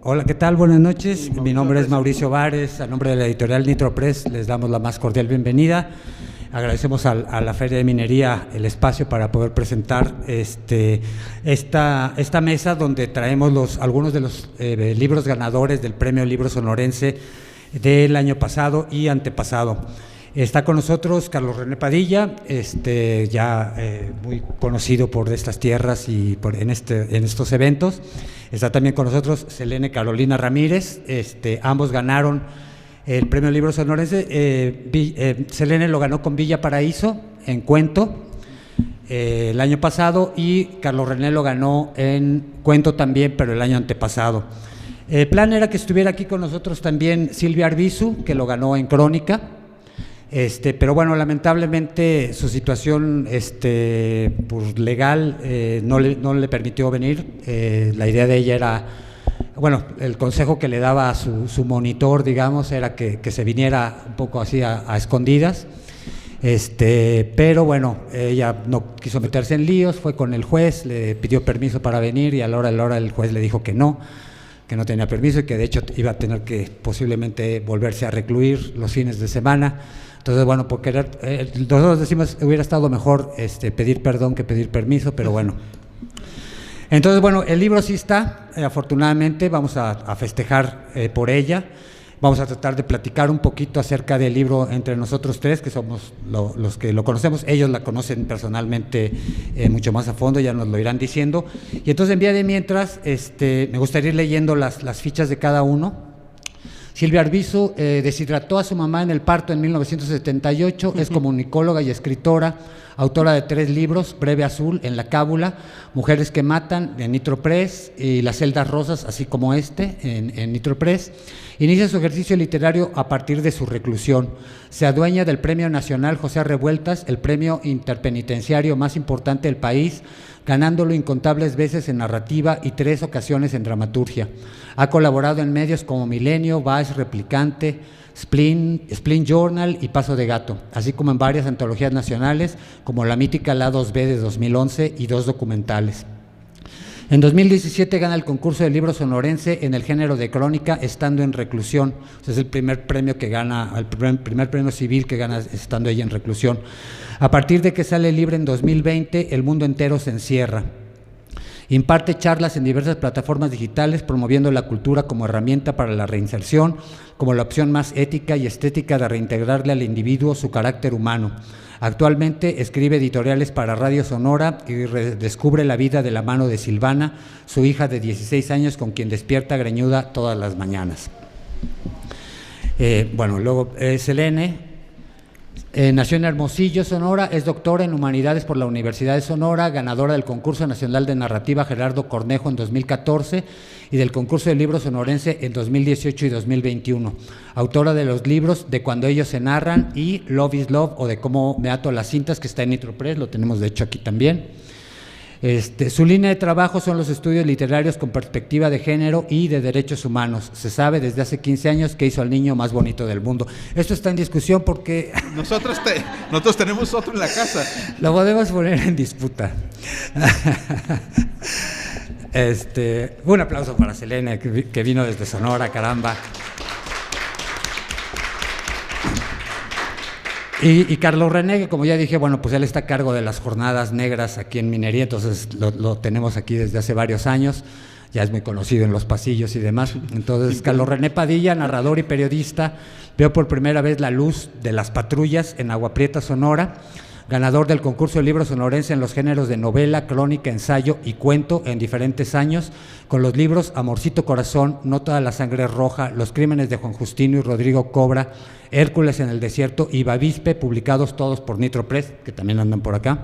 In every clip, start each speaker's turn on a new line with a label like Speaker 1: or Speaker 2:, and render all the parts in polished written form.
Speaker 1: Hola, ¿qué tal? Buenas noches. Mi nombre es Mauricio Vares. A nombre de la editorial Nitro Press les damos la más cordial bienvenida. Agradecemos a la Feria de Minería el espacio para poder presentar esta mesa donde traemos algunos de los libros ganadores del Premio Libro Sonorense del año pasado y antepasado. Está con nosotros Carlos René Padilla, ya muy conocido por estas tierras y en estos eventos. Está también con nosotros Selene Carolina Ramírez. Ambos ganaron el Premio Libro Sonorense. Selene lo ganó con Villa Paraíso en cuento el año pasado, y Carlos René lo ganó en cuento también, pero el año antepasado. El plan era que estuviera aquí con nosotros también Silvia Arbizu, que lo ganó en crónica. Pero bueno, lamentablemente su situación pues legal no le permitió venir. La idea de ella era, bueno, el consejo que le daba a su monitor, digamos, era que se viniera un poco así a escondidas. Pero bueno, ella no quiso meterse en líos, fue con el juez, le pidió permiso para venir, y a la hora el juez le dijo que no tenía permiso, y que de hecho iba a tener que posiblemente volverse a recluir los fines de semana. Entonces, bueno, por querer, nosotros decimos, hubiera estado mejor pedir perdón que pedir permiso, pero bueno. Entonces, bueno, el libro sí está, afortunadamente, vamos a festejar por ella. Vamos a tratar de platicar un poquito acerca del libro entre nosotros tres, que somos los que lo conocemos. Ellos la conocen personalmente mucho más a fondo, ya nos lo irán diciendo. Y entonces, en vía de mientras, me gustaría ir leyendo las fichas de cada uno. Silvia Arbizu deshidrató a su mamá en el parto en 1978, es comunicóloga y escritora, autora de 3 libros: Breve Azul, En la Cábula, Mujeres que Matan, en Nitro Press, y Las Celdas Rosas, así como en Nitro Press. Inicia su ejercicio literario a partir de su reclusión. Se adueña del Premio Nacional José Revueltas, el premio interpenitenciario más importante del país, ganándolo incontables veces en narrativa y 3 ocasiones en dramaturgia. Ha colaborado en medios como Milenio, Vice, Replicante, Splin Journal y Paso de Gato, así como en varias antologías nacionales como la mítica La 2B de 2011 y 2 documentales. En 2017 gana el concurso del libro sonorense en el género de crónica, estando en reclusión. O sea, es el primer premio que gana, el primer premio civil que gana estando ella en reclusión. A partir de que sale libre en 2020, el mundo entero se encierra. Imparte charlas en diversas plataformas digitales, promoviendo la cultura como herramienta para la reinserción, como la opción más ética y estética de reintegrarle al individuo su carácter humano. Actualmente escribe editoriales para Radio Sonora y redescubre la vida de la mano de Silvana, su hija de 16 años, con quien despierta greñuda todas las mañanas. Bueno, luego Selene. Nació en Hermosillo, Sonora, es doctora en Humanidades por la Universidad de Sonora, ganadora del Concurso Nacional de Narrativa Gerardo Cornejo en 2014 y del Concurso de Libro Sonorense en 2018 y 2021. Autora de los libros De Cuando Ellos se Narran y Love is Love, o de Cómo me ato a las cintas, que está en Nitro Press, lo tenemos de hecho aquí también. Su línea de trabajo son los estudios literarios con perspectiva de género y de derechos humanos. Se sabe desde hace 15 años que hizo al niño más bonito del mundo. Esto está en discusión porque
Speaker 2: nosotros tenemos otro en la casa.
Speaker 1: Lo podemos poner en disputa. Un aplauso para Selene, que vino desde Sonora, caramba. Y Carlos René, que como ya dije, bueno, pues él está a cargo de las jornadas negras aquí en Minería, entonces lo tenemos aquí desde hace varios años, ya es muy conocido en los pasillos y demás. Entonces, Carlos René Padilla, narrador y periodista, veo por primera vez la luz de las patrullas en Agua Prieta, Sonora, ganador del concurso de libro sonorense en los géneros de novela, crónica, ensayo y cuento en diferentes años, con los libros Amorcito Corazón, No toda la sangre es roja, Los crímenes de Juan Justino y Rodrigo Cobra, Hércules en el desierto y Bavispe, publicados todos por Nitro Press, que también andan por acá.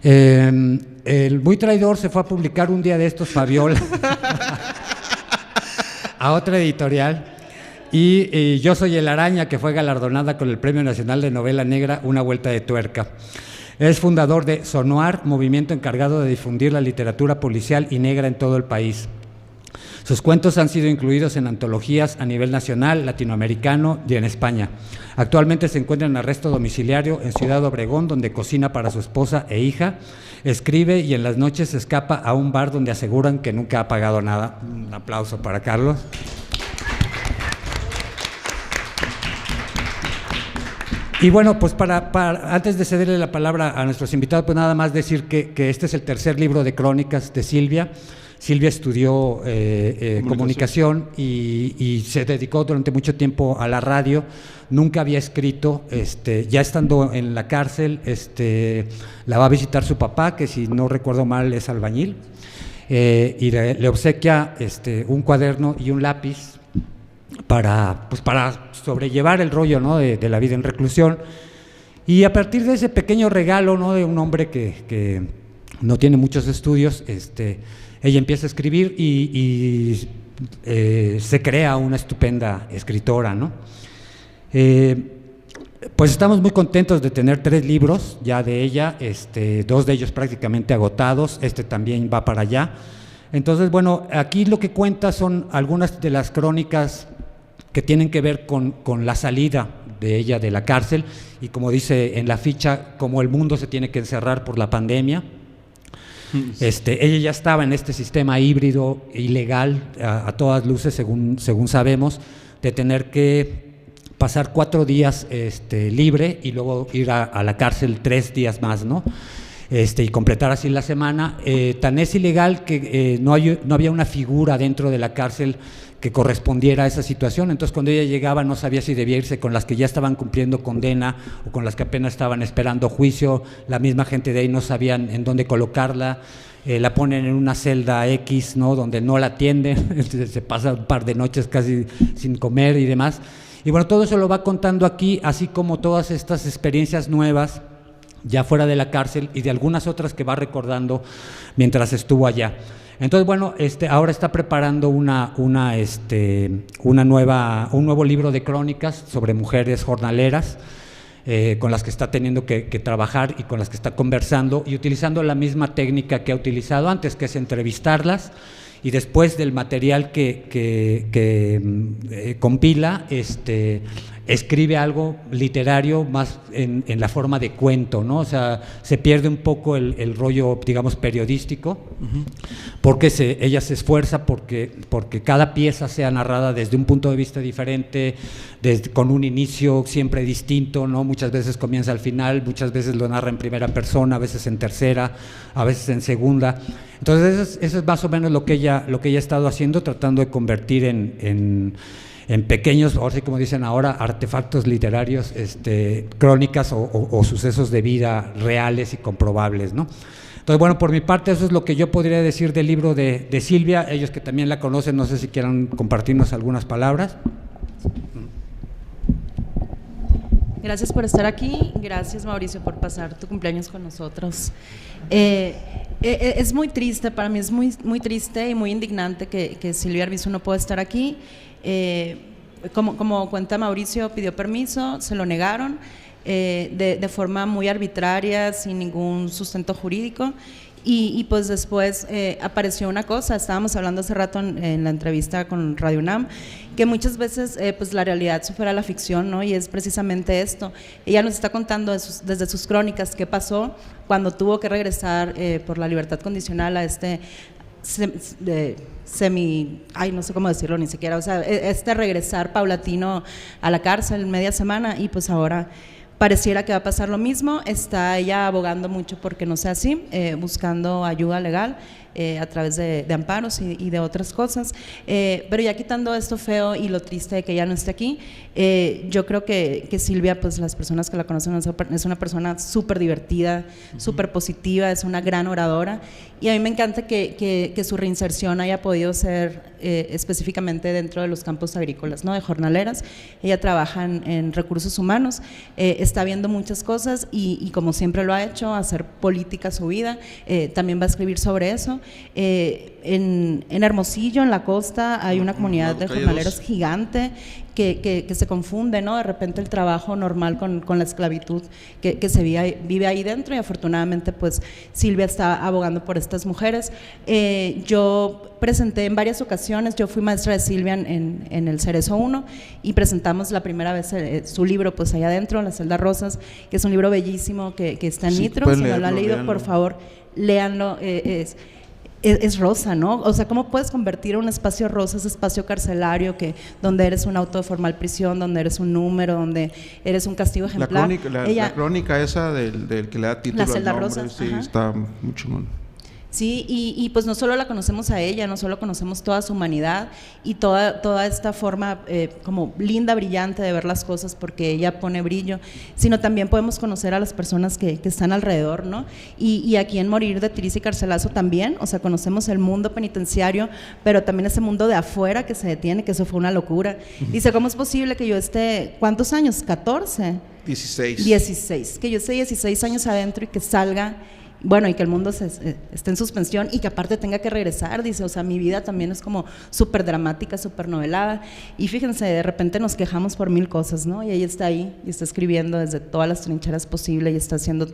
Speaker 1: El Muy Traidor se fue a publicar un día de estos, Fabiola, a otra editorial. Y Yo Soy el Araña, que fue galardonada con el Premio Nacional de Novela Negra, Una Vuelta de Tuerca. Es fundador de Sonoar, movimiento encargado de difundir la literatura policial y negra en todo el país. Sus cuentos han sido incluidos en antologías a nivel nacional, latinoamericano y en España. Actualmente se encuentra en arresto domiciliario en Ciudad Obregón, donde cocina para su esposa e hija, escribe y en las noches se escapa a un bar donde aseguran que nunca ha pagado nada. Un aplauso para Carlos. Y bueno, pues antes de cederle la palabra a nuestros invitados, pues nada más decir que este es el tercer libro de crónicas de Silvia. Silvia estudió comunicación y se dedicó durante mucho tiempo a la radio. Nunca había escrito, ya estando en la cárcel, la va a visitar su papá, que si no recuerdo mal es albañil, y le obsequia un cuaderno y un lápiz para sobrellevar el rollo, ¿no?, de la vida en reclusión. Y a partir de ese pequeño regalo, ¿no?, de un hombre que no tiene muchos estudios, ella empieza a escribir y se crea una estupenda escritora, ¿no? Pues estamos muy contentos de tener 3 libros ya de ella, 2 de ellos prácticamente agotados, también va para allá. Entonces, bueno, aquí lo que cuenta son algunas de las crónicas que tienen que ver con la salida de ella de la cárcel y, como dice en la ficha, cómo el mundo se tiene que encerrar por la pandemia. Ella ya estaba en este sistema híbrido, ilegal, a todas luces, según sabemos, de tener que pasar 4 días libre y luego ir a la cárcel 3 días más, ¿no? Y completar así la semana. Tan es ilegal que no había una figura dentro de la cárcel que correspondiera a esa situación. Entonces, cuando ella llegaba, no sabía si debía irse con las que ya estaban cumpliendo condena o con las que apenas estaban esperando juicio. La misma gente de ahí no sabían en dónde colocarla. La ponen en una celda X, ¿no?, donde no la atienden. Se pasa un par de noches casi sin comer y demás. Y bueno, todo eso lo va contando aquí, así como todas estas experiencias nuevas ya fuera de la cárcel y de algunas otras que va recordando mientras estuvo allá. Entonces, bueno, ahora está preparando un nuevo libro de crónicas sobre mujeres jornaleras, con las que está teniendo que trabajar y con las que está conversando y utilizando la misma técnica que ha utilizado antes, que es entrevistarlas, y después del material que compila, escribe algo literario más en la forma de cuento, ¿no? O sea, se pierde un poco el rollo, digamos, periodístico, porque ella se esfuerza porque cada pieza sea narrada desde un punto de vista diferente, con un inicio siempre distinto, ¿no? Muchas veces comienza al final, muchas veces lo narra en primera persona, a veces en tercera, a veces en segunda. Entonces eso es más o menos lo que ella ha estado haciendo, tratando de convertir en pequeños, ahora sí, como dicen ahora, artefactos literarios, crónicas o sucesos de vida reales y comprobables, ¿no? Entonces, bueno, por mi parte eso es lo que yo podría decir del libro de Silvia. Ellos que también la conocen, no sé si quieran compartirnos algunas palabras.
Speaker 3: Gracias por estar aquí, gracias Mauricio por pasar tu cumpleaños con nosotros. Es muy triste, para mí es muy, muy triste y muy indignante que Silvia Arbizu no pueda estar aquí. Como cuenta Mauricio, pidió permiso, se lo negaron de forma muy arbitraria, sin ningún sustento jurídico. Y pues después apareció una cosa, estábamos hablando hace rato en la entrevista con Radio UNAM, que muchas veces pues la realidad supera la ficción, ¿no? Y es precisamente esto. Ella nos está contando desde sus crónicas qué pasó cuando tuvo que regresar por la libertad condicional a no sé cómo decirlo ni siquiera, o sea, regresar paulatino a la cárcel media semana, y pues ahora pareciera que va a pasar lo mismo. Está ella abogando mucho porque no sea así, buscando ayuda legal a través de amparos y de otras cosas, pero ya quitando esto feo y lo triste de que ella no esté aquí, yo creo que Silvia, pues las personas que la conocen, es una persona súper divertida, súper positiva, es una gran oradora, y a mí me encanta que su reinserción haya podido ser específicamente dentro de los campos agrícolas, ¿no?, de jornaleras. Ella trabaja en recursos humanos, está viendo muchas cosas y como siempre lo ha hecho, hacer política su vida, también va a escribir sobre eso. en Hermosillo, en la costa, hay una comunidad de
Speaker 2: calle
Speaker 3: jornaleros
Speaker 2: 2.
Speaker 3: gigante que se confunde, ¿no? De repente el trabajo normal con la esclavitud que se vive ahí dentro, y afortunadamente pues Silvia está abogando por estas mujeres. Yo presenté en varias ocasiones, yo fui maestra de Silvia en el Cerezo 1 y presentamos la primera vez su libro pues allá adentro, Las celdas rosas, que es un libro bellísimo que está en
Speaker 2: Sí,
Speaker 3: Nitro.
Speaker 2: pueden
Speaker 3: Si no lo han
Speaker 2: leerlo,
Speaker 3: leído,
Speaker 2: léanlo.
Speaker 3: por favor, léanlo. Es rosa, ¿no? O sea, ¿cómo puedes convertir un espacio rosa, ese espacio carcelario donde eres un auto de formal prisión, donde eres un número, donde eres un castigo
Speaker 2: La
Speaker 3: ejemplar?
Speaker 2: crónica, la crónica esa del que le da título
Speaker 3: La celda
Speaker 2: al nombre,
Speaker 3: rosa,
Speaker 2: sí,
Speaker 3: ajá.
Speaker 2: está muy chingón.
Speaker 3: Sí, y pues no solo la conocemos a ella, no solo conocemos toda su humanidad y toda esta forma como linda, brillante de ver las cosas, porque ella pone brillo, sino también podemos conocer a las personas que están alrededor, ¿no? Y aquí en Morir de Tiris y Carcelazo también, o sea, conocemos el mundo penitenciario, pero también ese mundo de afuera que se detiene, que eso fue una locura. Dice, ¿cómo es posible que yo esté, ¿cuántos años? ¿14? 16, que yo esté 16 años adentro y que salga, bueno, y que el mundo esté en suspensión y que aparte tenga que regresar, dice, o sea, mi vida también es como súper dramática, súper novelada, y fíjense, de repente nos quejamos por 1000 cosas, ¿no? Y ella está ahí y está escribiendo desde todas las trincheras posibles y está haciendo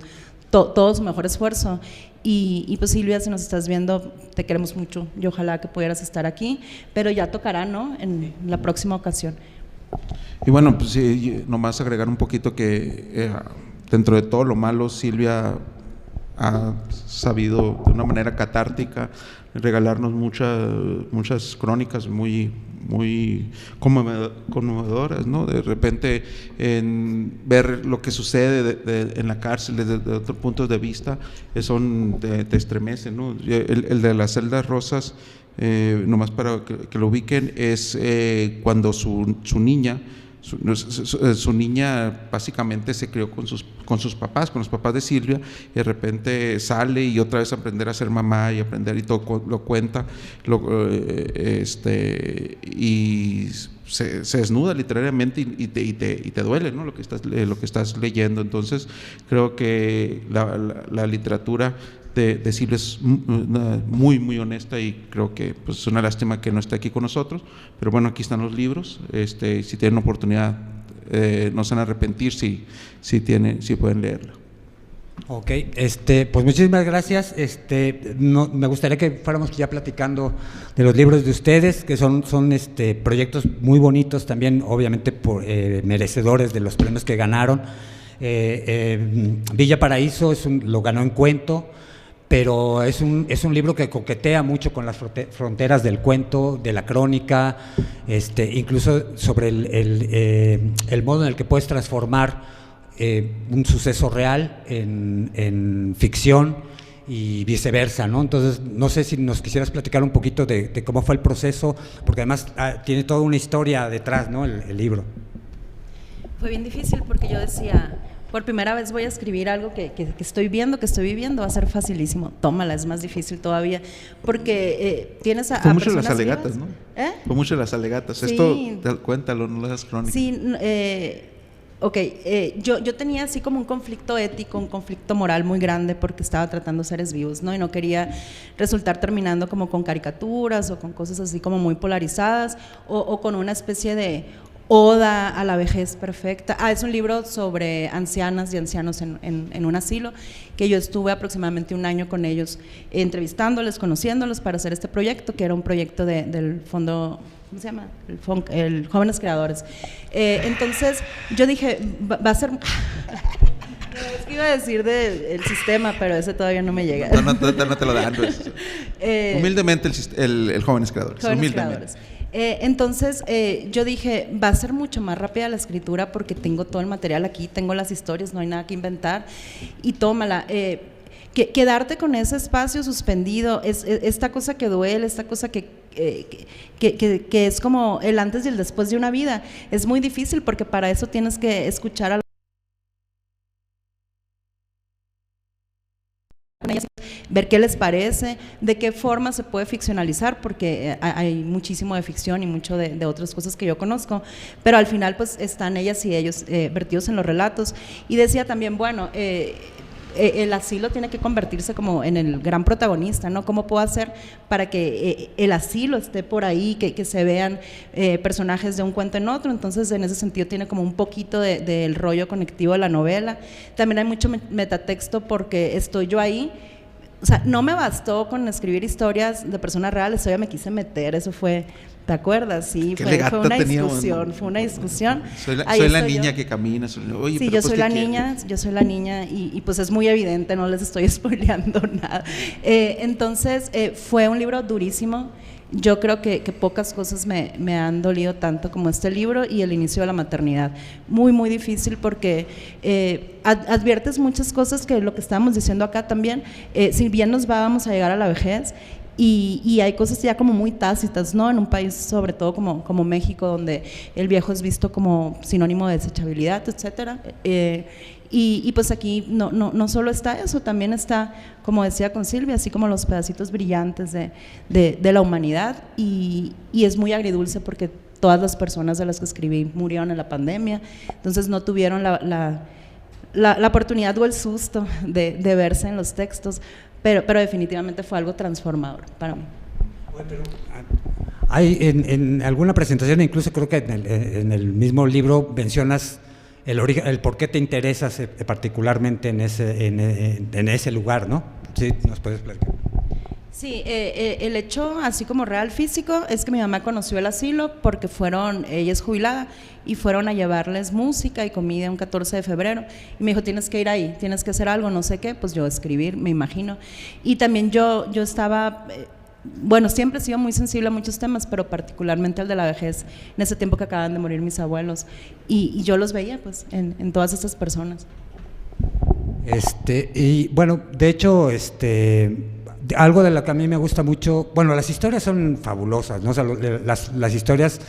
Speaker 3: todo su mejor esfuerzo. Y pues Silvia, si nos estás viendo, te queremos mucho y ojalá que pudieras estar aquí, pero ya tocará, ¿no? En la próxima ocasión.
Speaker 2: Y bueno, pues sí, nomás agregar un poquito que dentro de todo lo malo, Silvia ha sabido de una manera catártica regalarnos muchas crónicas muy conmovedoras, ¿no? De repente ver lo que sucede en la cárcel desde otros puntos de vista, te estremece, ¿no? El de las celdas rosas, nomás para que lo ubiquen, es cuando su niña, su niña básicamente se crió con sus papás, con los papás de Silvia, y de repente sale y otra vez aprender a ser mamá y aprender, y todo lo cuenta, y se desnuda literalmente y te duele, ¿no? Lo que estás leyendo. Entonces creo que la literatura de Silvia es muy muy honesta, y creo que pues es una lástima que no esté aquí con nosotros, pero bueno, aquí están los libros, si tienen oportunidad, no se van a arrepentir si pueden leerlo.
Speaker 1: Ok, pues muchísimas gracias. Me gustaría que fuéramos ya platicando de los libros de ustedes, que son proyectos muy bonitos también, obviamente merecedores de los premios que ganaron. Villa Paraíso lo ganó en cuento, pero es un libro que coquetea mucho con las fronteras del cuento, de la crónica, incluso sobre el modo en el que puedes transformar un suceso real en ficción y viceversa, ¿no? Entonces, no sé si nos quisieras platicar un poquito de cómo fue el proceso, porque además tiene toda una historia detrás, ¿no? El libro.
Speaker 3: Fue bien difícil porque yo decía, por primera vez voy a escribir algo que estoy viendo, que estoy viviendo, va a ser facilísimo. Tómala, es más difícil todavía, porque tienes a
Speaker 2: Fue mucho de
Speaker 3: personas
Speaker 2: las alegatas,
Speaker 3: vivas.
Speaker 2: ¿no? Fue mucho de las alegatas.
Speaker 3: Sí.
Speaker 2: Esto, cuéntalo, no las crónicas.
Speaker 3: Sí, ok, yo tenía así como un conflicto ético, un conflicto moral muy grande, porque estaba tratando seres vivos, ¿no? Y no quería resultar terminando como con caricaturas o con cosas así como muy polarizadas, o con una especie de oda a la vejez perfecta. Es un libro sobre ancianas y ancianos en un asilo, que yo estuve aproximadamente 1 año con ellos, entrevistándoles, conociéndolos para hacer este proyecto, que era un proyecto del fondo, ¿cómo se llama? El Jóvenes Creadores. Entonces yo dije, va a ser... Es que iba a decir del sistema, pero ese todavía no me llega.
Speaker 2: No te lo dan. Humildemente el Jóvenes Creadores.
Speaker 3: Jóvenes Creadores. Entonces yo dije, va a ser mucho más rápida la escritura porque tengo todo el material aquí, tengo las historias, no hay nada que inventar, y tómala. Quedarte con ese espacio suspendido, esta cosa que duele, esta cosa que es como el antes y el después de una vida, es muy difícil, porque para eso tienes que escuchar a ver qué les parece, de qué forma se puede ficcionalizar, porque hay muchísimo de ficción y mucho de otras cosas que yo conozco, pero al final pues están ellas y ellos vertidos en los relatos. Y decía también, bueno, el asilo tiene que convertirse como en el gran protagonista, ¿no? ¿Cómo puedo hacer para que el asilo esté por ahí, que se vean personajes de un cuento en otro? Entonces, en ese sentido tiene como un poquito del rollo conectivo de la novela. También hay mucho metatexto porque estoy yo ahí. O sea, no me bastó con escribir historias de personas reales, todavía me quise meter, eso fue, ¿te acuerdas? Sí, fue una discusión, fue una discusión.
Speaker 2: Soy la niña que camina. Oye,
Speaker 3: sí, yo soy la niña y pues es muy evidente, no les estoy spoileando nada. Entonces, fue un libro durísimo. Yo creo que pocas cosas me han dolido tanto como este libro y el inicio de la maternidad. Muy, muy difícil porque adviertes muchas cosas que lo que estábamos diciendo acá también, si bien vamos a llegar a la vejez y hay cosas ya como muy tácitas, ¿no? En un país sobre todo como México, donde el viejo es visto como sinónimo de desechabilidad, etcétera. Y pues aquí no solo está eso, también está, como decía con Silvia, así como los pedacitos brillantes de la humanidad y es muy agridulce porque todas las personas de las que escribí murieron en la pandemia, entonces no tuvieron la oportunidad o el susto de verse en los textos, pero definitivamente fue algo transformador para mí.
Speaker 1: Hay en alguna presentación, incluso creo que en el mismo libro mencionas el por qué te interesas particularmente en ese lugar, ¿no? Sí, ¿nos puedes platicar?
Speaker 3: Sí, el hecho así como real físico es que mi mamá conoció el asilo porque ella es jubilada y fueron a llevarles música y comida un 14 de febrero y me dijo, tienes que ir ahí, tienes que hacer algo, no sé qué, pues yo escribir, me imagino. Y también yo estaba... Bueno, siempre he sido muy sensible a muchos temas, pero particularmente al de la vejez, en ese tiempo que acaban de morir mis abuelos, y yo los veía pues en todas estas personas.
Speaker 1: Y bueno, de hecho, algo de lo que a mí me gusta mucho, bueno, las historias son fabulosas, ¿no? O sea, las historias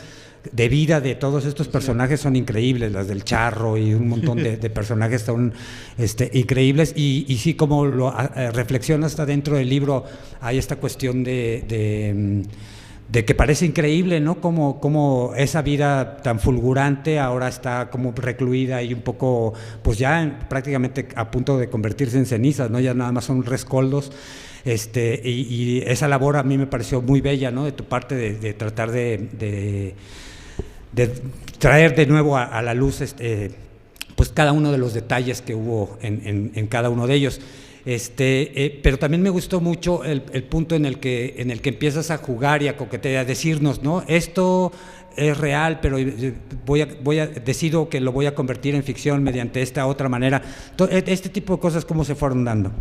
Speaker 1: de vida de todos estos personajes son increíbles, las del Charro y un montón de personajes son increíbles y sí, como lo reflexiona hasta dentro del libro, hay esta cuestión de que parece increíble, ¿no? Como esa vida tan fulgurante ahora está como recluida y un poco, pues ya prácticamente a punto de convertirse en cenizas, ¿no? Ya nada más son rescoldos. Y esa labor a mí me pareció muy bella, ¿no? De tu parte de tratar de traer de nuevo a la luz pues cada uno de los detalles que hubo en cada uno de ellos. Pero también me gustó mucho el punto en el que empiezas a jugar y a coquetear, a decirnos, ¿no? Esto es real, pero decido que lo voy a convertir en ficción mediante esta otra manera. Este tipo de cosas, ¿cómo se fueron dando?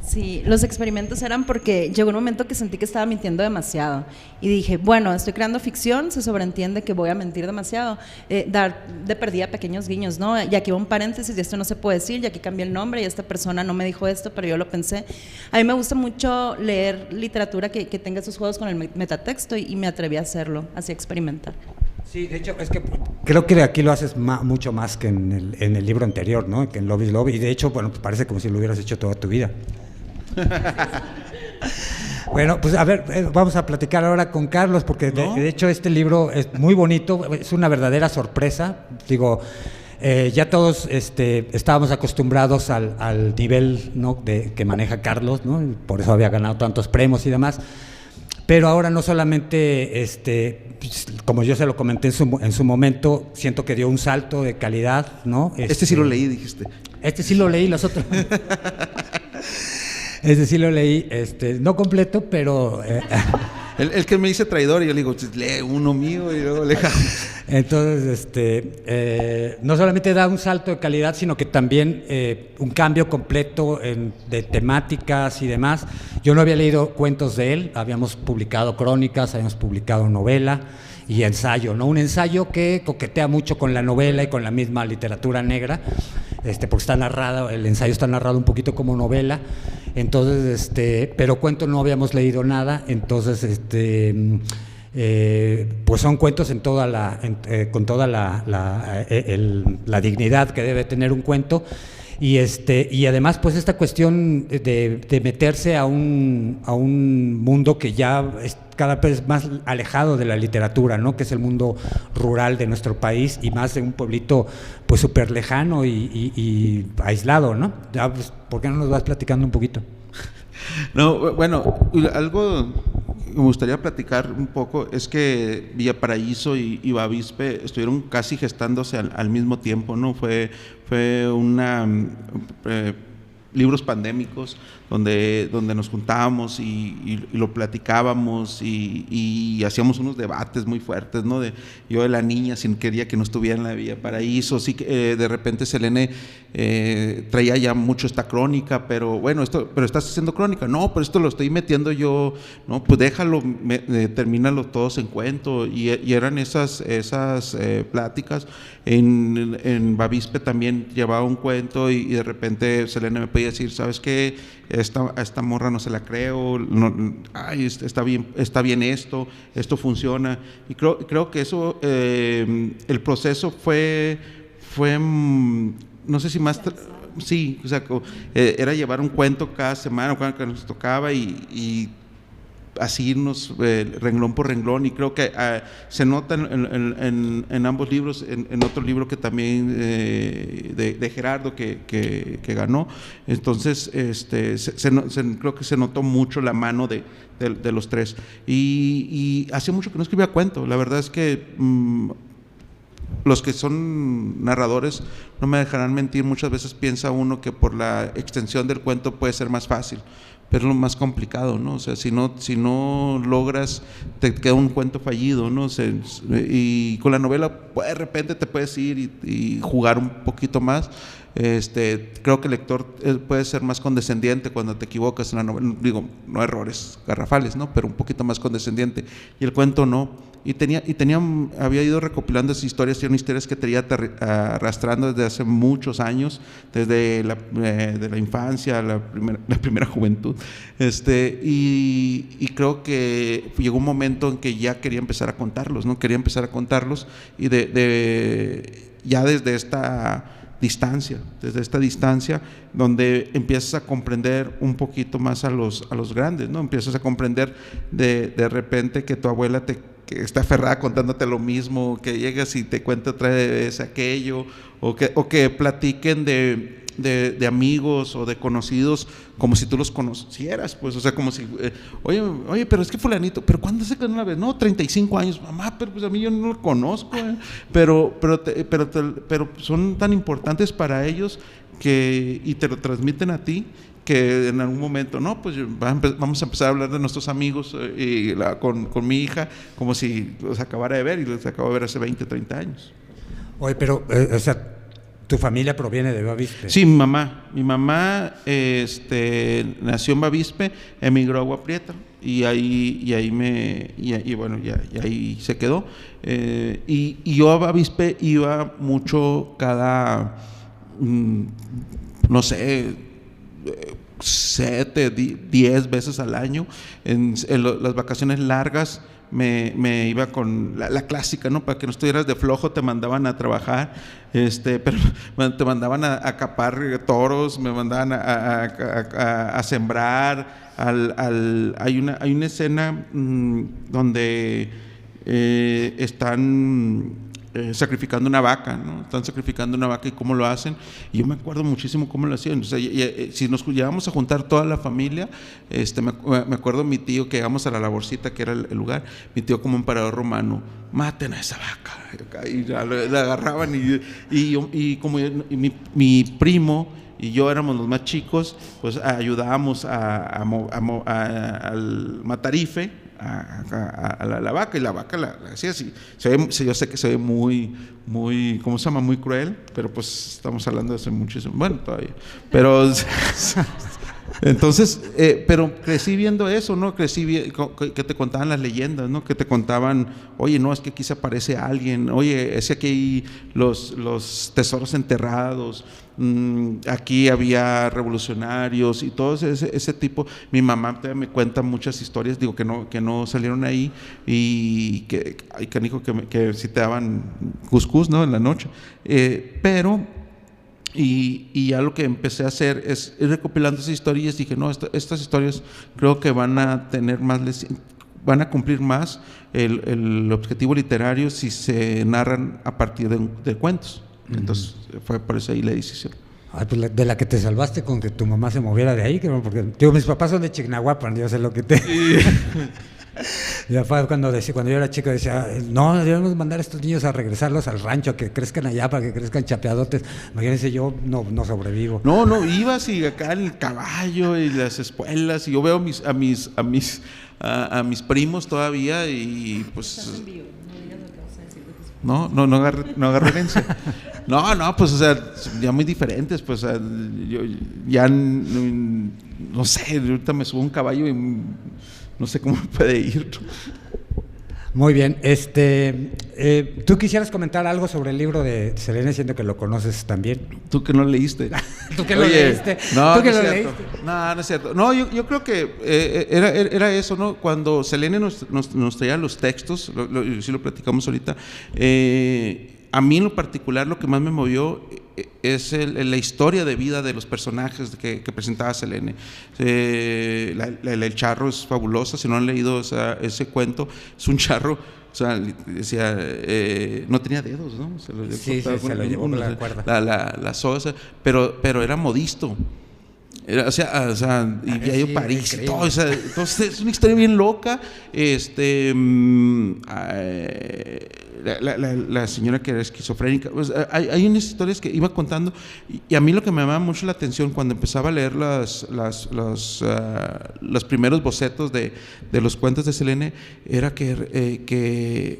Speaker 3: Sí, los experimentos eran porque llegó un momento que sentí que estaba mintiendo demasiado y dije, bueno, estoy creando ficción, se sobreentiende que voy a mentir demasiado, dar de perdida pequeños guiños, ¿no? Y aquí va un paréntesis y esto no se puede decir, y aquí cambié el nombre y esta persona no me dijo esto, pero yo lo pensé. A mí me gusta mucho leer literatura que tenga esos juegos con el metatexto y me atreví a hacerlo, así a experimentar.
Speaker 1: Sí, de hecho, es que creo que aquí lo haces mucho más que en el libro anterior, ¿no? Que en Love is Love, y de hecho, bueno, pues parece como si lo hubieras hecho toda tu vida. Bueno, pues a ver, vamos a platicar ahora con Carlos, porque de hecho este libro es muy bonito, es una verdadera sorpresa. Digo, ya todos estábamos acostumbrados al nivel, ¿no? que maneja Carlos, ¿no? Por eso había ganado tantos premios y demás. Pero ahora no solamente, como yo se lo comenté en su momento, siento que dio un salto de calidad, ¿no?
Speaker 2: Sí lo leí, dijiste.
Speaker 1: Sí lo leí, los otros. Sí lo leí, no completo, pero...
Speaker 2: El que me dice traidor, y yo le digo, lee uno mío y luego le dejamos.
Speaker 1: Entonces, no solamente da un salto de calidad, sino que también un cambio completo de temáticas y demás. Yo no había leído cuentos de él, habíamos publicado crónicas, habíamos publicado novela y ensayo, ¿no? Un ensayo que coquetea mucho con la novela y con la misma literatura negra, porque está narrado, el ensayo está narrado un poquito como novela. Entonces, pero cuentos no habíamos leído nada, entonces, pues son cuentos con toda la dignidad que debe tener un cuento, Y además, pues esta cuestión de meterse a un mundo que ya es cada vez más alejado de la literatura, ¿no? Que es el mundo rural de nuestro país y más de un pueblito pues súper lejano y aislado, ¿no? Ya, pues, ¿por qué no nos vas platicando un poquito?
Speaker 2: No, bueno, algo que me gustaría platicar un poco es que Villaparaíso y Bavispe estuvieron casi gestándose al mismo tiempo, ¿no? Fue una libros pandémicos donde nos juntábamos y lo platicábamos y hacíamos unos debates muy fuertes, ¿no? Yo de la niña sin quería que no estuviera en la Villaparaíso, sí que de repente Selene traía ya mucho esta crónica, pero bueno, pero estás haciendo crónica, no, pero esto lo estoy metiendo yo, no, pues déjalo, termínalo todos en cuento, y eran esas pláticas. En Bavispe también llevaba un cuento y de repente Selene me podía decir, ¿sabes qué? Esta morra no se la creo, no, ay, está bien esto funciona, y creo que eso, el proceso fue no sé si más, sí, o sea, era llevar un cuento cada semana que nos tocaba y así irnos renglón por renglón, y creo que se nota en ambos libros, en otro libro que también de Gerardo que ganó, entonces creo que se notó mucho la mano de los tres, y hace mucho que no escribía cuento. La verdad es que los que son narradores no me dejarán mentir, muchas veces piensa uno que por la extensión del cuento puede ser más fácil, pero es lo más complicado, ¿no? O sea, si no logras, te queda un cuento fallido, ¿no? Y con la novela, pues, de repente te puedes ir y jugar un poquito más. Creo que el lector puede ser más condescendiente cuando te equivocas en la novela, digo, no errores garrafales, ¿no? Pero un poquito más condescendiente, y el cuento no. Había ido recopilando esas historias, y eran historias que tenía arrastrando desde hace muchos años, desde de la infancia, la primera juventud, y creo que llegó un momento en que ya quería empezar a contarlos, ¿no? Quería empezar a contarlos, y ya desde esta distancia, donde empiezas a comprender un poquito más a los grandes, ¿no? Empiezas a comprender de repente que tu abuela que está aferrada contándote lo mismo, que llegas y te cuenta otra vez aquello, o que platiquen de amigos o de conocidos como si tú los conocieras, pues, o sea, como si, oye, pero es que fulanito, pero ¿cuándo se quedó una vez? No, 35 años, mamá, pero pues a mí yo no lo conozco, pero son tan importantes para ellos y te lo transmiten a ti, que en algún momento, no, pues vamos a empezar a hablar de nuestros amigos con mi hija, como si los acabara de ver, y los acabo de ver hace 20, 30 años.
Speaker 1: Oye, pero, o sea, ¿tu familia proviene de Bavispe?
Speaker 2: Sí, mi mamá nació en Bavispe, emigró a Agua Prieta, y bueno, ahí se quedó, y yo a Bavispe iba mucho cada, no sé, 7, 10 veces al año. En las vacaciones largas me iba con la clásica, ¿no? Para que no estuvieras de flojo, te mandaban a trabajar, pero te mandaban a capar toros, me mandaban a sembrar. Hay una escena donde están sacrificando una vaca, ¿no? Están sacrificando una vaca, y cómo lo hacen, y yo me acuerdo muchísimo cómo lo hacían. O sea, si nos llevamos a juntar toda la familia, me acuerdo mi tío, que llegamos a la Laborcita, que era el lugar, mi tío como emperador romano, maten a esa vaca, y la agarraban, y como mi primo y yo éramos los más chicos, pues ayudábamos al matarife, a la vaca, y la vaca la hacía así. Yo sé que se ve muy, ¿cómo se llama? Muy cruel, pero pues estamos hablando de hace muchísimo, bueno, todavía, pero entonces, pero crecí viendo eso, ¿no? Crecí que te contaban las leyendas, ¿no? Que te contaban, oye, no, es que aquí se aparece alguien, oye, es que aquí hay los tesoros enterrados, aquí había revolucionarios y todo ese tipo. Mi mamá me cuenta muchas historias, digo, que no salieron ahí, y que dijo que si te daban cuscús, ¿no? En la noche, pero Y ya lo que empecé a hacer es ir recopilando esas historias. Dije, no, estas historias creo que van a tener más, van a cumplir más el objetivo literario si se narran a partir de cuentos. Entonces fue por eso ahí la decisión.
Speaker 1: Ay, pues de la que te salvaste con que tu mamá se moviera de ahí, porque digo, mis papás son de Chignahuapan, yo sé lo que te... Mi papá cuando yo era chico decía, no, debemos mandar a estos niños a regresarlos al rancho, a que crezcan allá, para que crezcan chapeadotes. Imagínense, yo no sobrevivo.
Speaker 2: No, ibas y acá en el caballo y las espuelas, y yo veo a mis primos todavía y pues... No agarro herencia. No, pues, o sea, ya muy diferentes, pues, o sea, yo ya, no sé, ahorita me subo a un caballo y no sé cómo puede ir.
Speaker 1: Muy bien, ¿tú quisieras comentar algo sobre el libro de Selene, siendo que lo conoces también?
Speaker 2: Tú que no leíste.
Speaker 1: ¿Tú que lo leíste?
Speaker 2: No,
Speaker 1: ¿Tú que
Speaker 2: no
Speaker 1: lo
Speaker 2: es
Speaker 1: leíste?
Speaker 2: cierto. No es cierto. No, yo creo que era eso, ¿no? Cuando Selene nos traía los textos, sí lo platicamos ahorita, a mí en lo particular lo que más me movió es la historia de vida de los personajes que presentaba Selene. El charro es fabulosa, si no han leído ese cuento, es un charro, o sea, decía, no tenía dedos, ¿no? Se lo llevó la cuerda. La sosa, pero era modisto. O sea, y vivió en París y todo, o sea, entonces es una historia bien loca. La señora que era esquizofrénica, pues, hay unas historias que iba contando, y a mí lo que me llamaba mucho la atención cuando empezaba a leer los primeros bocetos de los cuentos de Selene era que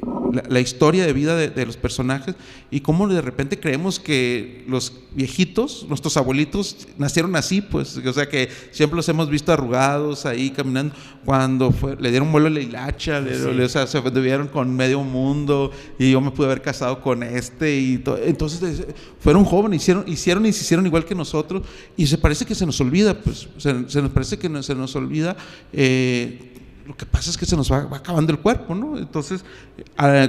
Speaker 2: la historia de vida de los personajes, y cómo de repente creemos que los viejitos, nuestros abuelitos, nacieron así, pues, o sea, que siempre los hemos visto arrugados ahí caminando, cuando le dieron vuelo a la hilacha, o sea, se anduvieron con medio mundo, y yo me pude haber casado con y todo. Entonces fueron jóvenes, hicieron y se hicieron igual que nosotros, y se parece que se nos olvida, pues, se nos parece que se nos olvida. Lo que pasa es que se nos va acabando el cuerpo, ¿no? Entonces,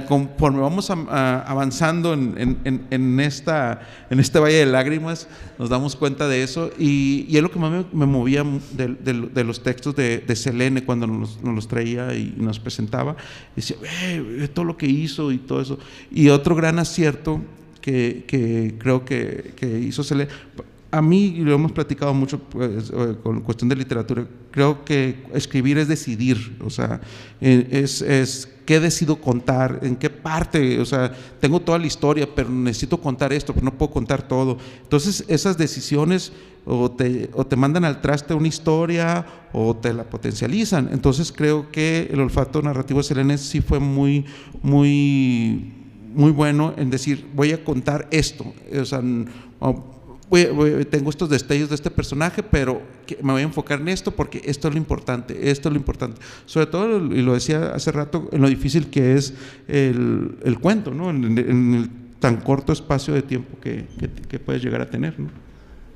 Speaker 2: conforme vamos avanzando en este valle de lágrimas, nos damos cuenta de eso, y es lo que más me movía de los textos de Selene cuando nos los traía y nos presentaba. Decía, todo lo que hizo y todo eso. Y otro gran acierto que creo que hizo Selene, a mí, y lo hemos platicado mucho, pues, con cuestión de literatura, creo que escribir es decidir, o sea, es qué decido contar, en qué parte, o sea, tengo toda la historia, pero necesito contar esto, pero no puedo contar todo. Entonces, esas decisiones o te mandan al traste una historia o te la potencializan. Entonces, creo que el olfato narrativo de Selene sí fue muy, muy, muy bueno en decir, voy a contar esto, o sea, tengo estos destellos de este personaje, pero me voy a enfocar en esto porque esto es lo importante, sobre todo, y lo decía hace rato, en lo difícil que es el cuento, ¿no? En el tan corto espacio de tiempo que puedes llegar a tener, ¿no?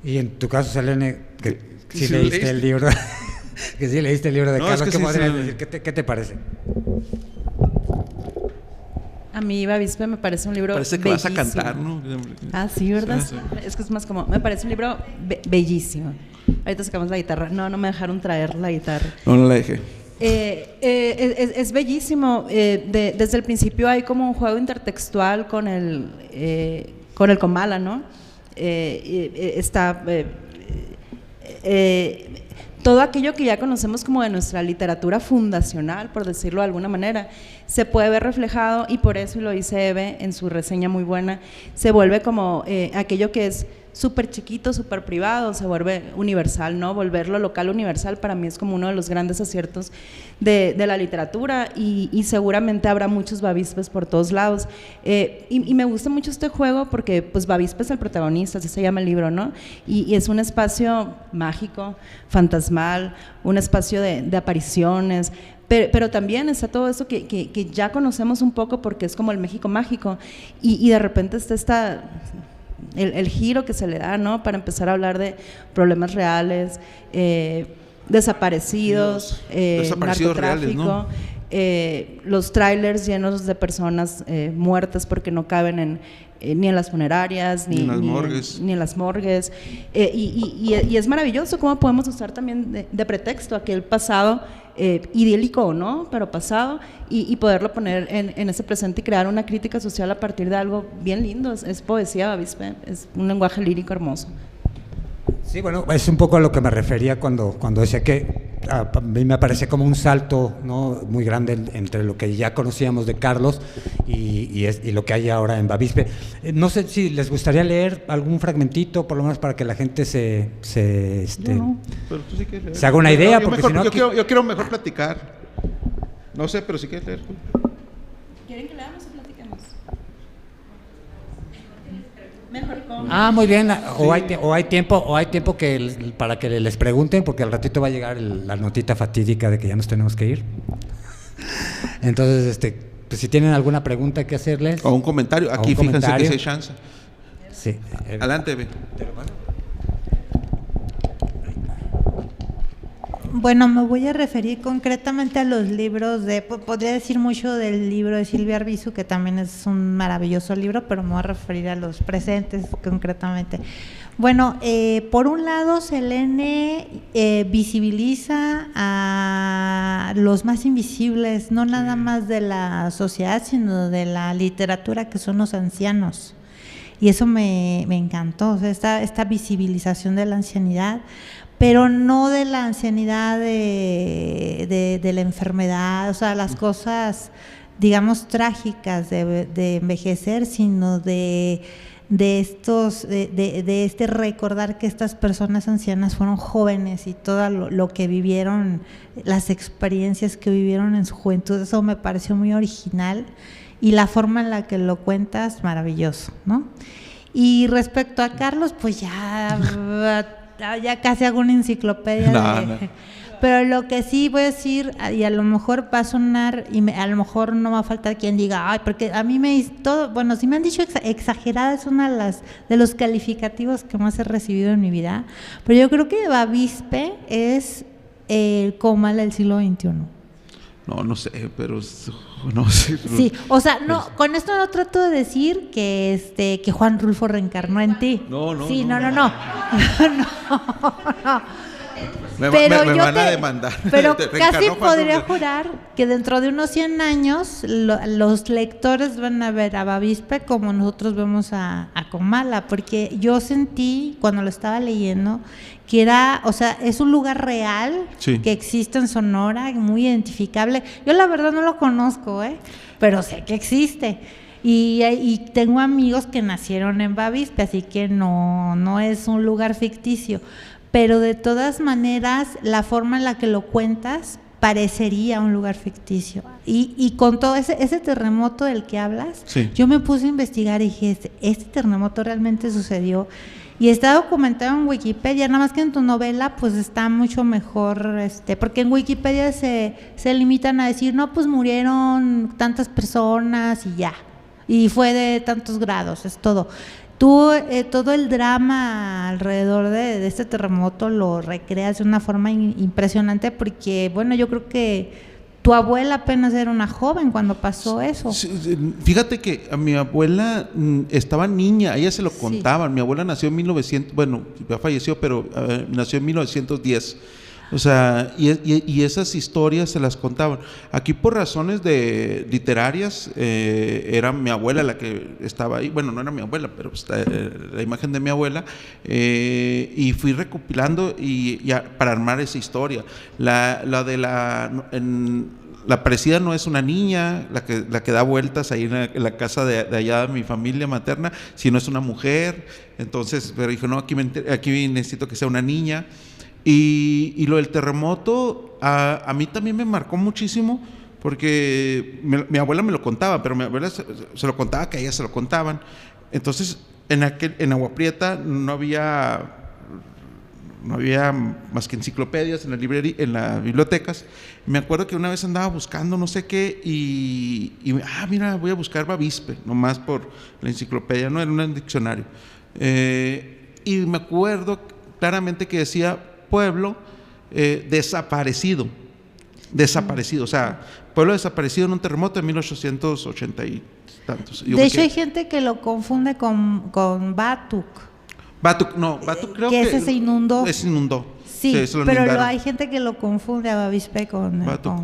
Speaker 1: Y en tu caso, Selene, que sí leíste el libro, que sí leíste el libro de Carlos, ¿qué podrías decir? ¿Qué te parece?
Speaker 3: A mí Bavispe me parece un libro
Speaker 2: parece que
Speaker 3: bellísimo.
Speaker 2: Vas a cantar, ¿no?
Speaker 3: Ah, sí, ¿verdad?
Speaker 2: Sí.
Speaker 3: Es que es más como, me parece un libro bellísimo. Ahorita sacamos la guitarra. No me dejaron traer la guitarra.
Speaker 2: No la dejé.
Speaker 3: Es bellísimo. Desde el principio hay como un juego intertextual con el Comala, ¿no? Está todo aquello que ya conocemos como de nuestra literatura fundacional, por decirlo de alguna manera, se puede ver reflejado, y por eso, y lo dice Eve en su reseña muy buena, se vuelve como aquello que es súper chiquito, súper privado, se vuelve universal, ¿no? Volverlo local universal para mí es como uno de los grandes aciertos de la literatura, y seguramente habrá muchos Bavispes por todos lados, y me gusta mucho este juego porque pues Bavispe es el protagonista, así se llama el libro, ¿no? Y es un espacio mágico, fantasmal, un espacio de apariciones, pero también está todo eso que ya conocemos un poco porque es como el México mágico, y de repente está el giro que se le da, ¿no? Para empezar a hablar de problemas reales, desaparecidos narcotráfico, reales, ¿no? Los trailers llenos de personas muertas porque no caben ni en las funerarias, ni en las morgues. Y es maravilloso cómo podemos usar también de pretexto aquel pasado idílico o no, pero pasado, y poderlo poner en ese presente y crear una crítica social a partir de algo bien lindo. Es poesía, Bavispe, es un lenguaje lírico hermoso.
Speaker 1: Sí, bueno, es un poco a lo que me refería cuando decía que a mí me parece como un salto, ¿no?, muy grande entre lo que ya conocíamos de Carlos y lo que hay ahora en Bavispe. No sé si les gustaría leer algún fragmentito, por lo menos para que la gente se
Speaker 2: Pero tú sí quieres leer.
Speaker 1: Se haga una idea, porque
Speaker 2: mejor,
Speaker 1: si no...
Speaker 2: yo quiero mejor platicar. No sé, pero sí quieres leer.
Speaker 3: ¿Quieren que leamos o platiquemos? Mejor con...
Speaker 1: Muy bien, o hay tiempo para que les pregunten, porque al ratito va a llegar la notita fatídica de que ya nos tenemos que ir. Entonces, pues si tienen alguna pregunta que hacerles.
Speaker 2: O un comentario, aquí fíjense que sí hay chance.
Speaker 1: Sí.
Speaker 2: Adelante, ve.
Speaker 4: Bueno, me voy a referir concretamente a los libros podría decir mucho del libro de Silvia Arbizu, que también es un maravilloso libro, pero me voy a referir a los presentes concretamente. Bueno, por un lado, Selene visibiliza a los más invisibles, no nada más de la sociedad, sino de la literatura, que son los ancianos. Y eso me encantó, o sea, esta visibilización de la ancianidad, pero no de la ancianidad de la enfermedad, o sea, las cosas, digamos, trágicas de envejecer, sino de este recordar que estas personas ancianas fueron jóvenes y todo lo que vivieron, las experiencias que vivieron en su juventud. Eso me pareció muy original, y la forma en la que lo cuentas, maravilloso, ¿no? Y respecto a Carlos, pues ya casi hago una enciclopedia
Speaker 2: no.
Speaker 4: Pero lo que sí voy a decir, y a lo mejor va a sonar, a lo mejor no va a faltar quien diga, porque a mí si me han dicho exagerada, es una de los calificativos que más he recibido en mi vida, pero yo creo que Bavispe es el Comal del siglo XXI.
Speaker 2: No sé, pero no sé.
Speaker 4: Sí, o sea, no, con esto no trato de decir que Juan Rulfo reencarnó en ti.
Speaker 2: No.
Speaker 4: Sí, no.
Speaker 2: Me
Speaker 4: Pero
Speaker 2: van a demandar.
Speaker 4: Pero
Speaker 2: Te
Speaker 4: casi
Speaker 2: reencarnó Juan
Speaker 4: podría
Speaker 2: Rulfo.
Speaker 4: jurar que dentro de unos 100 años los lectores van a ver a Bavispe como nosotros vemos a Comala, porque yo sentí cuando lo estaba leyendo que era, o sea, es un lugar real,
Speaker 2: sí,
Speaker 4: que existe en Sonora, muy identificable. Yo la verdad no lo conozco, pero sé que existe. Y tengo amigos que nacieron en Bavispe, así que no es un lugar ficticio. Pero de todas maneras, la forma en la que lo cuentas parecería un lugar ficticio. Y con todo ese terremoto del que hablas,
Speaker 2: sí,
Speaker 4: yo me puse a investigar y dije, este terremoto realmente sucedió. Y está documentado en Wikipedia, nada más que en tu novela pues está mucho mejor, porque en Wikipedia se limitan a decir, no, pues murieron tantas personas y ya, y fue de tantos grados, es todo. Tú todo el drama alrededor de este terremoto lo recreas de una forma impresionante, porque bueno, yo creo que tu abuela apenas era una joven cuando pasó eso.
Speaker 2: Sí, fíjate que a mi abuela estaba niña, a ella se lo contaban. Mi abuela nació en 1900, bueno, ya falleció, pero nació en 1910. O sea, y esas historias se las contaban. Aquí por razones literarias, era mi abuela la que estaba ahí. Bueno, no era mi abuela, pero la imagen de mi abuela. Y fui recopilando para armar esa historia. La parecida no es una niña, la que da vueltas ahí en la casa de allá de mi familia materna, sino es una mujer. Entonces, pero dijo, no, aquí necesito que sea una niña. Y lo del terremoto a mí también me marcó muchísimo, porque mi abuela me lo contaba, pero mi abuela se lo contaba que a ella se lo contaban. Entonces en Agua Prieta no había más que enciclopedias en las bibliotecas. Me acuerdo que una vez andaba buscando no sé qué y mira, voy a buscar Bavispe, nomás por la enciclopedia, no era un diccionario. Y me acuerdo claramente que decía pueblo desaparecido. desaparecido, o sea, pueblo desaparecido en un terremoto de 1880 y tantos.
Speaker 4: De hecho, hay gente que lo confunde con Batuk.
Speaker 2: Batuk, no, Batuk creo
Speaker 4: que ese se inundó.
Speaker 2: Se inundó.
Speaker 4: Sí, pero hay gente que lo confunde a Bavispe con Batuk.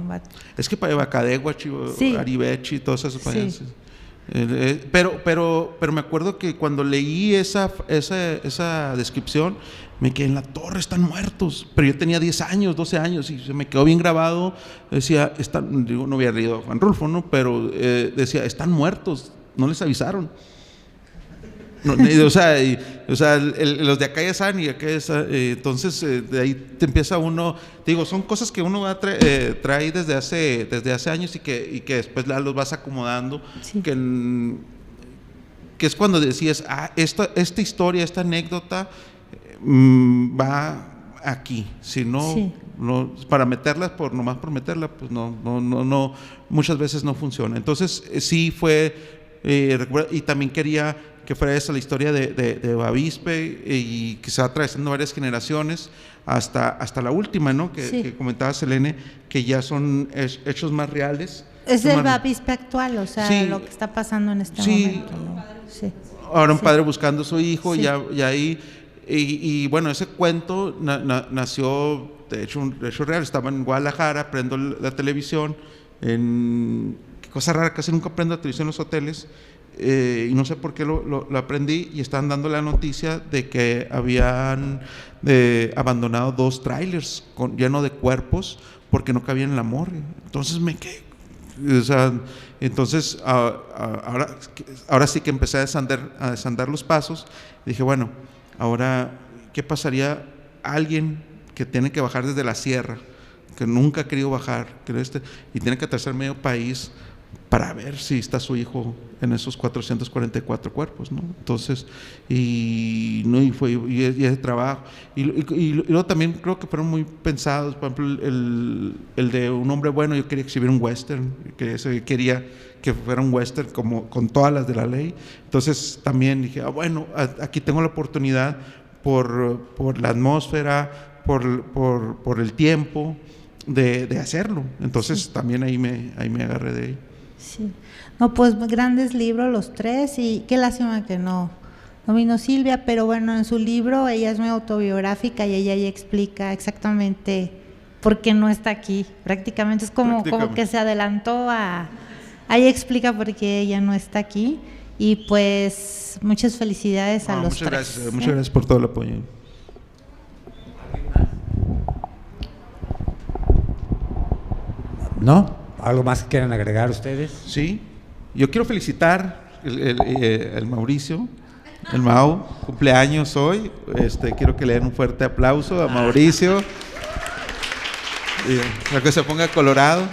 Speaker 2: Es que para Bacadehuachi,
Speaker 4: sí.
Speaker 2: Aribechi, todos esos países.
Speaker 4: Sí.
Speaker 2: Pero me acuerdo que cuando leí esa descripción, me quedé en la torre, están muertos. Pero yo tenía 10 años, 12 años y se me quedó bien grabado. Decía, digo, no había leído a Juan Rulfo, ¿no? Pero decía, están muertos, no les avisaron. No, o sea, los de acá ya saben y acá ya saben, entonces de ahí te empieza uno, digo, son cosas que uno trae desde hace años y que después los vas acomodando, sí. que es cuando decías, esta historia, esta anécdota va aquí, si no, sí. no para meterla nomás por meterla, pues no, muchas veces no funciona. Entonces sí fue, y también quería que fuera esa la historia de Bavispe y que se va atravesando varias generaciones hasta la última, ¿no? Que comentaba Selene, que ya son hechos más reales.
Speaker 4: Es el Bavispe actual, o sea, sí, lo que está pasando en este momento, ¿no? Sí.
Speaker 2: Ahora un padre buscando a su hijo, sí. ya ahí, y bueno, ese cuento nació de hecho real. Estaba en Guadalajara, prendo la televisión, qué cosa rara, casi nunca prendo la televisión en los hoteles. Y no sé por qué lo aprendí y estaban dando la noticia de que habían abandonado 2 trailers llenos de cuerpos porque no cabían en la morgue. Entonces me quedé, o sea, entonces ahora sí que empecé a desandar los pasos. Dije, bueno, ahora ¿qué pasaría a alguien que tiene que bajar desde la sierra, que nunca ha querido bajar, y tiene que atravesar medio país para ver si está su hijo en esos 444 cuerpos, ¿no? Entonces, y ese trabajo, y luego también creo que fueron muy pensados. Por ejemplo, el de Un hombre bueno, yo quería exhibir un western, quería que fuera un western como con todas las de la ley. Entonces también dije, bueno, aquí tengo la oportunidad por la atmósfera, por el tiempo de hacerlo. Entonces sí. También ahí me agarré de ahí.
Speaker 4: Sí, no, pues grandes libros los 3 y qué lástima que no vino Silvia, pero bueno, en su libro ella es muy autobiográfica y ella ya explica exactamente por qué no está aquí, prácticamente es como que se adelantó ella explica por qué ella no está aquí y pues muchas felicidades a los 3.
Speaker 2: Gracias, muchas gracias por todo el apoyo.
Speaker 1: ¿No? ¿Algo más que quieran agregar ustedes?
Speaker 2: Sí, yo quiero felicitar el Mauricio, el Mau, cumpleaños hoy. Quiero que le den un fuerte aplauso a Mauricio. A que se ponga colorado,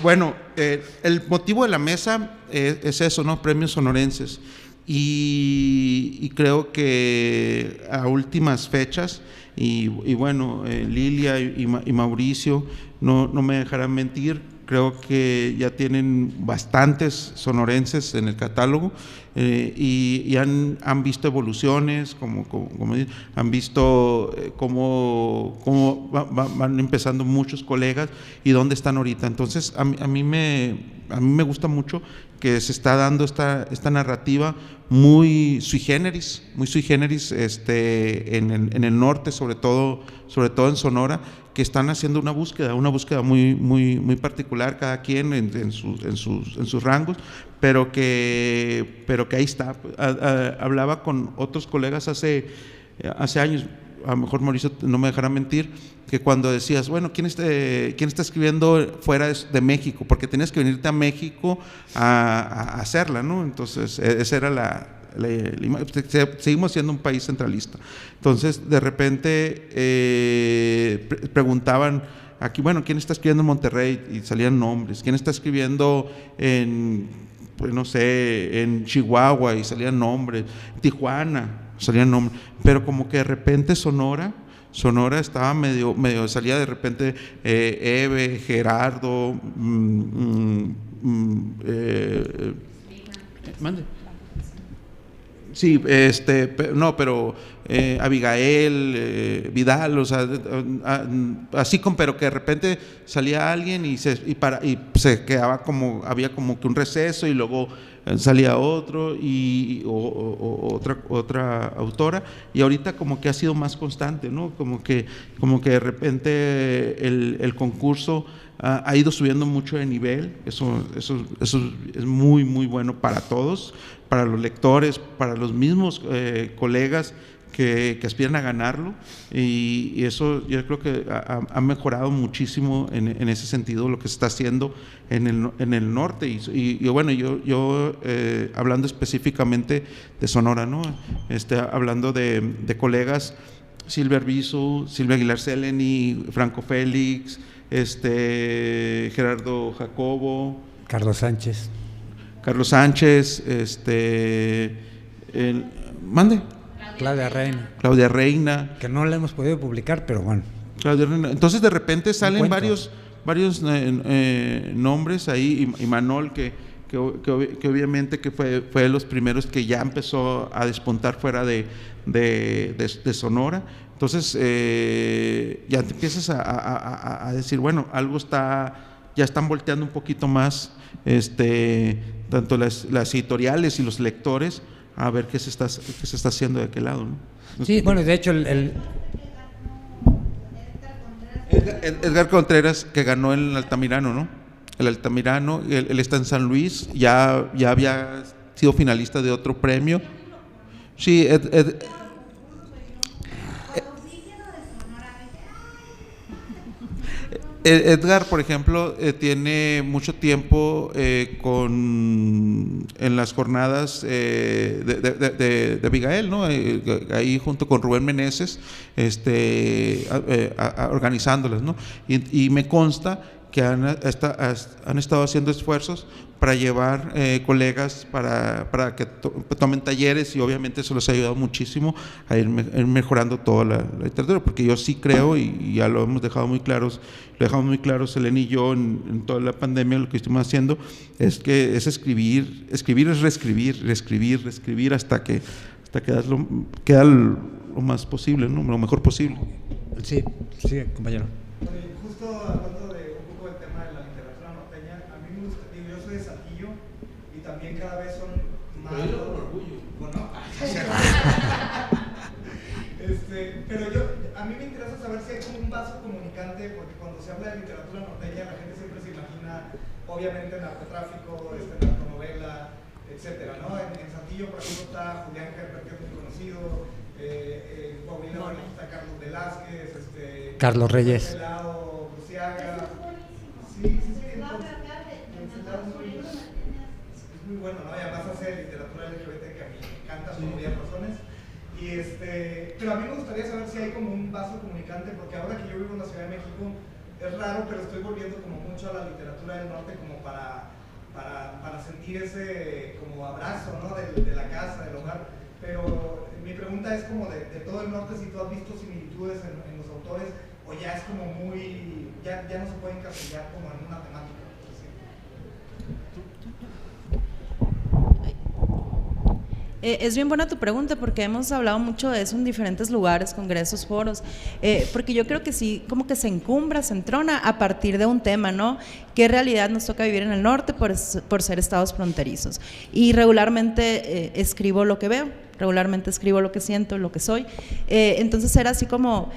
Speaker 2: Bueno, el motivo de la mesa es eso, ¿no? Premios sonorenses. Y creo que a últimas fechas, y bueno, Lilia y Mauricio no me dejarán mentir, creo que ya tienen bastantes sonorenses en el catálogo y han visto evoluciones, como han visto cómo van empezando muchos colegas y dónde están ahorita. Entonces a mí me gusta mucho que se está dando esta narrativa muy sui generis en el norte, sobre todo en Sonora, que están haciendo una búsqueda muy particular, cada quien en sus rangos, pero que ahí está. Hablaba con otros colegas hace años, a lo mejor Mauricio no me dejará mentir, que cuando decías, bueno, ¿quién está escribiendo fuera de México? Porque tenías que venirte a México a hacerla, ¿no? Entonces, esa era seguimos siendo un país centralista. Entonces, de repente preguntaban aquí, bueno, ¿quién está escribiendo en Monterrey? Y salían nombres. ¿Quién está escribiendo en Chihuahua? Y salían nombres. Tijuana, salían nombres. Pero como que de repente Sonora estaba medio salía de repente Eve, Gerardo, mande. Sí, no, pero Abigail, Vidal, o sea, así como, pero que de repente salía alguien y se quedaba como, había como que un receso y luego salía otro o otra autora, y ahorita como que ha sido más constante, ¿no? Como que de repente el concurso ha ido subiendo mucho de nivel. Eso es muy, muy bueno para todos, para los lectores, para los mismos colegas que aspiran a ganarlo, y eso yo creo que ha mejorado muchísimo en ese sentido lo que se está haciendo en el norte, y bueno, yo hablando específicamente de Sonora, ¿no? Hablando de colegas, Silvia Arbizu, Silvia Aguilar Seleni, Franco Félix, Gerardo Jacobo,
Speaker 1: Carlos Sánchez,
Speaker 2: mande. Claudia Reina.
Speaker 1: Que no la hemos podido publicar, pero bueno.
Speaker 2: Claudia Reina. Entonces de repente salen varios nombres ahí, y Manol, que obviamente que fue de los primeros que ya empezó a despuntar fuera de Sonora. Entonces ya te empiezas a decir, bueno, algo ya están volteando un poquito más, tanto las editoriales y los lectores, a ver qué se está haciendo de aquel lado, ¿no?
Speaker 1: Sí, bueno, de hecho
Speaker 2: Edgar Contreras, que ganó el Altamirano, ¿no? El Altamirano, él está en San Luis, ya había sido finalista de otro premio. Sí, Edgar, por ejemplo, tiene mucho tiempo en las jornadas de Abigail, ¿no? Ahí junto con Rubén Meneses, organizándolas, ¿no? Y me consta que han estado haciendo esfuerzos para llevar colegas para que tomen talleres, y obviamente eso les ha ayudado muchísimo a ir mejorando toda la literatura, porque yo sí creo, y ya lo hemos dejado muy claro Selene y yo en toda la pandemia, lo que estuvimos haciendo es escribir es reescribir hasta que queda lo más posible, ¿no? Lo mejor posible.
Speaker 1: Sí, compañero.
Speaker 5: Justo hablando de un poco del tema de la literatura norteña, a mí me gusta, yo soy de Saltillo y también cada vez son más. Pero yo con orgullo. Bueno, pero a mí me interesa saber si hay como un vaso comunicante, porque cuando se habla de literatura norteña la gente siempre se imagina, obviamente, narcotráfico, narconovela, etcétera, ¿no? En Saltillo, por ejemplo, está Julián Kerper, que es muy conocido. En Coahuila está Carlos Velázquez,
Speaker 1: Carlos Reyes.
Speaker 5: Sí. Es muy bueno, ¿no? Y además hace literatura LGBT que a mí me encanta por obvias razones. Pero a mí me gustaría saber si hay como un vaso comunicante, porque ahora que yo vivo en la Ciudad de México es raro, pero estoy volviendo como mucho a la literatura del norte como para sentir ese como abrazo, ¿no? de la casa, del hogar. Pero mi pregunta es como de todo el norte, si tú has visto similitudes en los autores, o ya es como muy, ya no se puede encasillar como en una temática.
Speaker 3: Es bien buena tu pregunta, porque hemos hablado mucho de eso en diferentes lugares, congresos, foros, porque yo creo que sí, como que se encumbra, se entrona a partir de un tema, ¿no? ¿Qué realidad nos toca vivir en el norte por ser estados fronterizos? Y regularmente escribo lo que veo, regularmente escribo lo que siento, lo que soy. Entonces era así como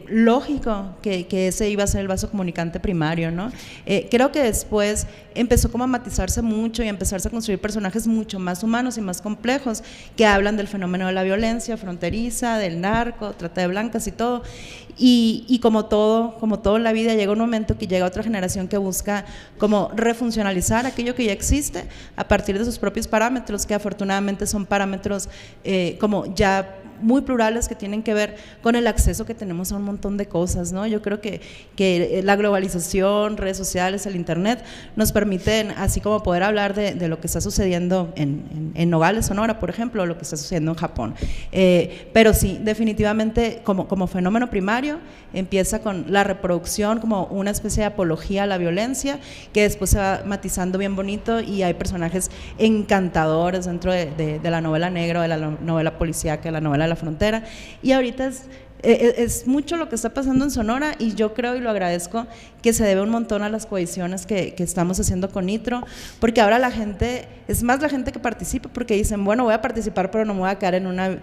Speaker 3: lógico que ese iba a ser el vaso comunicante primario, ¿no? Creo que después empezó como a matizarse mucho y a empezarse a construir personajes mucho más humanos y más complejos que hablan del fenómeno de la violencia fronteriza, del narco, trata de blancas y todo. Y como todo en la vida, llega un momento que llega otra generación que busca como refuncionalizar aquello que ya existe a partir de sus propios parámetros, que afortunadamente son parámetros como ya muy plurales que tienen que ver con el acceso que tenemos a un montón de cosas, ¿no? Yo creo que la globalización, redes sociales, el internet nos permiten así como poder hablar de lo que está sucediendo en Nogales, Sonora, por ejemplo, o lo que está sucediendo en Japón. Pero sí, definitivamente como fenómeno primario empieza con la reproducción como una especie de apología a la violencia, que después se va matizando bien bonito y hay personajes encantadores dentro de la novela negra, de la novela policíaca, de la novela de la frontera, y ahorita es mucho lo que está pasando en Sonora, y yo creo y lo agradezco que se debe un montón a las coediciones que estamos haciendo con Nitro, porque ahora la gente, es más la gente que participa, porque dicen, bueno, voy a participar pero no me voy a quedar en una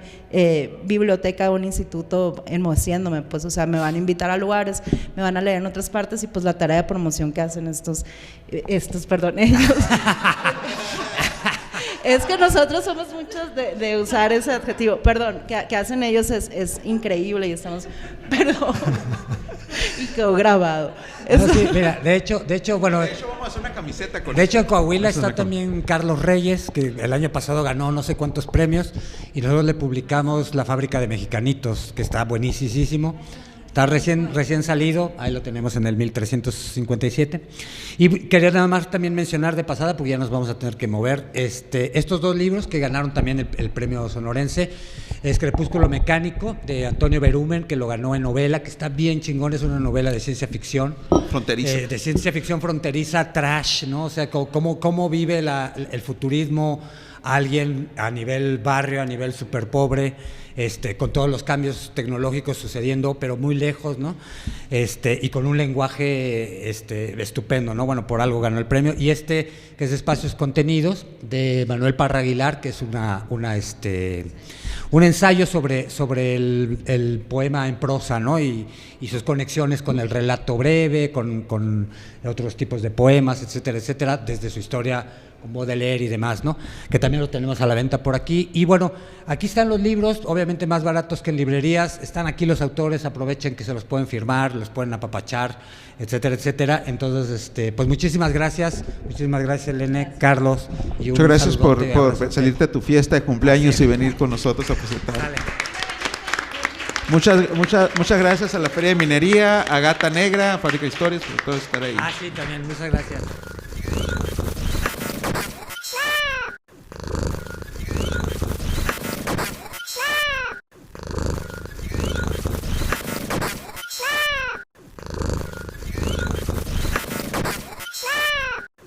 Speaker 3: biblioteca o un instituto enmoheciéndome, pues, o sea, me van a invitar a lugares, me van a leer en otras partes, y pues la tarea de promoción que hacen ellos es que nosotros somos muchos de usar ese adjetivo, perdón, que hacen ellos es increíble, y estamos, perdón, y quedó grabado.
Speaker 1: No, sí, mira, de hecho, bueno,
Speaker 2: De hecho, vamos a hacer una camiseta con
Speaker 1: de hecho en Coahuila
Speaker 2: eso.
Speaker 1: está también Carlos Reyes, que el año pasado ganó no sé cuántos premios, y nosotros le publicamos La fábrica de mexicanitos, que está buenísimo. Está recién salido, ahí lo tenemos en el 1357. Y quería nada más también mencionar de pasada, porque ya nos vamos a tener que mover, estos dos libros que ganaron también el premio sonorense. Es Crepúsculo Mecánico, de Antonio Berumen, que lo ganó en novela, que está bien chingón, es una novela de ciencia ficción.
Speaker 2: Fronteriza.
Speaker 1: De ciencia ficción fronteriza, trash, ¿no? O sea, cómo vive el futurismo alguien a nivel barrio, a nivel súper pobre, con todos los cambios tecnológicos sucediendo, pero muy lejos, ¿no? Y con un lenguaje estupendo, ¿no? Bueno, por algo ganó el premio. Y que es Espacios Contenidos, de Manuel Parra Aguilar, que es un ensayo sobre el poema en prosa, ¿no? Y sus conexiones con el relato breve, con otros tipos de poemas, etcétera, etcétera, desde su historia con Baudelaire y demás, ¿no? Que también lo tenemos a la venta por aquí. Y bueno, aquí están los libros, obviamente más baratos que en librerías. Están aquí los autores, aprovechen que se los pueden firmar, los pueden apapachar, etcétera, etcétera. Entonces, pues muchísimas gracias, Elene, Carlos. Y
Speaker 2: Muchas gracias por
Speaker 1: saludote a
Speaker 2: salirte a tu fiesta de cumpleaños y venir con nosotros a presentar.
Speaker 1: Dale.
Speaker 2: Muchas gracias a la Feria de Minería, a Gata Negra, a Fábrica de Historias, por todo estar ahí.
Speaker 1: Sí, también, muchas gracias.